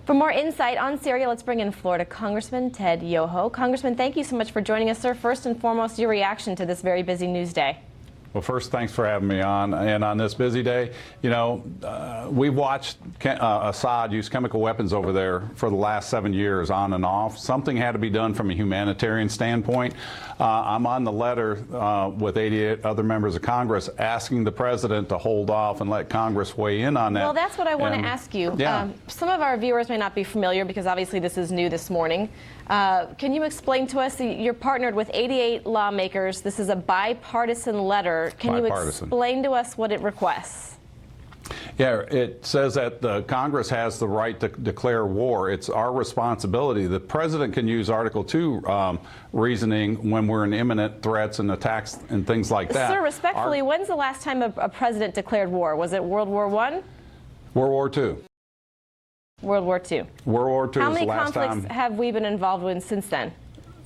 For more insight on Syria, let's bring in Florida Congressman Ted Yoho. Congressman, thank you so much for joining us, sir. First and foremost, your reaction to this very busy news day. Well, first, thanks for having me on. And on this busy day, you know, we've watched Assad use chemical weapons over there for the last 7 years, on and off. Something had to be done from a humanitarian standpoint. I'm on the letter with 88 other members of Congress asking the president to hold off and let Congress weigh in on that. Well, that's what I want to ask you. Yeah. Some of our viewers may not be familiar because obviously this is new this morning. Can you explain to us, you're partnered with 88 lawmakers. This is a bipartisan letter. Can you explain to us what it requests? Yeah, it says that the Congress has the right to declare war. It's our responsibility. The president can use Article 2 reasoning when we're in imminent threats and attacks and things like that. Sir, respectfully, when's the last time a president declared war? Was it World War I? World War II. World War II. World War II. How is many the last conflicts time. have we been involved in since then?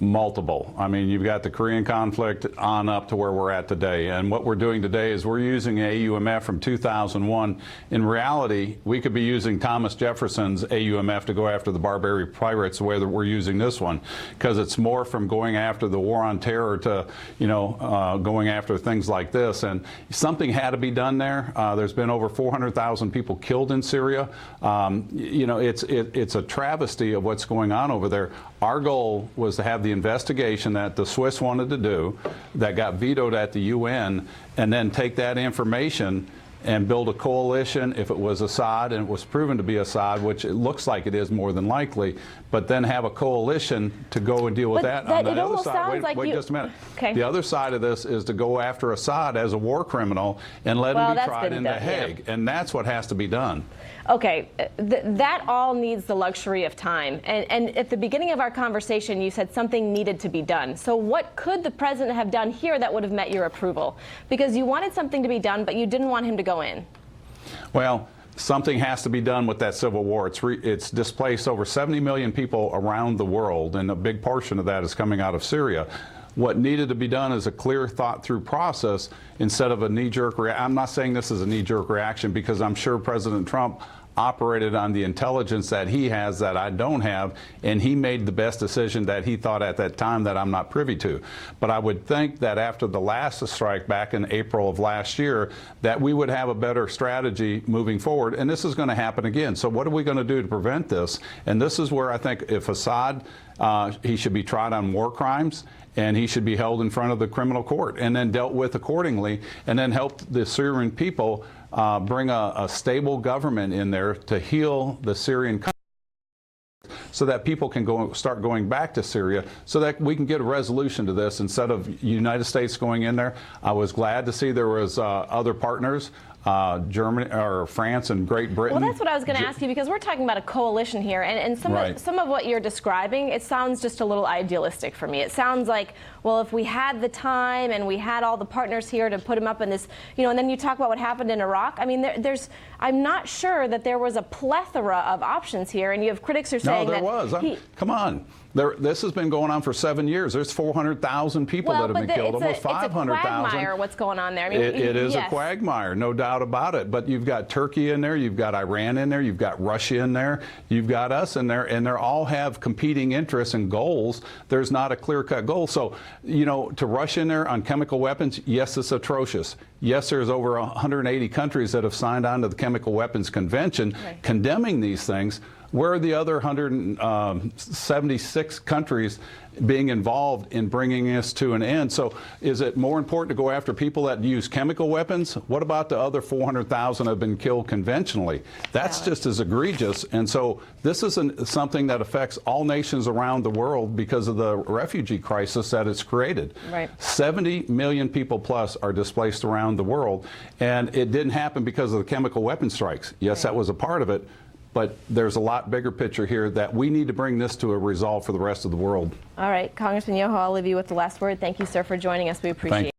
Multiple. I mean, you've got the Korean conflict on up to where we're at today. And what we're doing today is we're using AUMF from 2001. In reality, we could be using Thomas Jefferson's AUMF to go after the Barbary pirates the way that we're using this one, because it's more from going after the war on terror to, you know, going after things like this. And something had to be done there. There's been over 400,000 people killed in Syria. You know, it's a travesty of what's going on over there. Our goal was to have the investigation that the Swiss wanted to do, that got vetoed at the UN, and then take that information and build a coalition if it was Assad, and it was proven to be Assad, which it looks like it is more than likely, but then have a coalition to go and deal with that. On the other side, wait just a minute. Okay. The other side of this is to go after Assad as a war criminal and let him be tried in The Hague, and that's what has to be done. Okay, that all needs the luxury of time. And at the beginning of our conversation, you said something needed to be done. So what could the president have done here that would have met your approval? Because you wanted something to be done, but you didn't want him to go in. Well, something has to be done with that civil war. It's displaced over 70 million people around the world, and a big portion of that is coming out of Syria. What needed to be done is a clear, thought-through process instead of a knee-jerk reaction. I'm not saying this is a knee-jerk reaction, because I'm sure President Trump operated on the intelligence that he has that I don't have, and he made the best decision that he thought at that time that I'm not privy to. But I would think that after the last strike back in April of last year, that we would have a better strategy moving forward, and this is going to happen again. So what are we going to do to prevent this? And this is where I think if Assad, he should be tried on war crimes, and he should be held in front of the criminal court and then dealt with accordingly, and then help the Syrian people bring a stable government in there to heal the Syrian country, so that people can start going back to Syria, so that we can get a resolution to this instead of United States going in there. I was glad to see there was other partners, Germany or France and Great Britain. Well, that's what I was going to ask you, because we're talking about a coalition here, and some of what you're describing, it sounds just a little idealistic for me. It sounds like, well, if we had the time and we had all the partners here to put them up in this, you know, and then you talk about what happened in Iraq. I mean, I'm not sure that there was a plethora of options here, and you have critics who are saying that. No, there was. Come on. This has been going on for 7 years. There's 400,000 people that have been killed, almost 500,000. It's a quagmire what's going on there. I mean, it is a quagmire, no doubt about it. But you've got Turkey in there, you've got Iran in there, you've got Russia in there, you've got us in there, and they all have competing interests and goals. There's not a clear-cut goal. So, you know, to rush in there on chemical weapons, yes, it's atrocious. Yes, there's over 180 countries that have signed on to the Chemical Weapons Convention condemning these things. Where are the other 176 countries being involved in bringing this to an end? So is it more important to go after people that use chemical weapons? What about the other 400,000 have been killed conventionally? That's just as egregious. And so this is something that affects all nations around the world because of the refugee crisis that it's created. 70 million people plus are displaced around the world, and it didn't happen because of the chemical weapon strikes. Yes, that was a part of it. But there's a lot bigger picture here that we need to bring this to a resolve for the rest of the world. All right, Congressman Yoho, I'll leave you with the last word. Thank you, sir, for joining us. We appreciate it.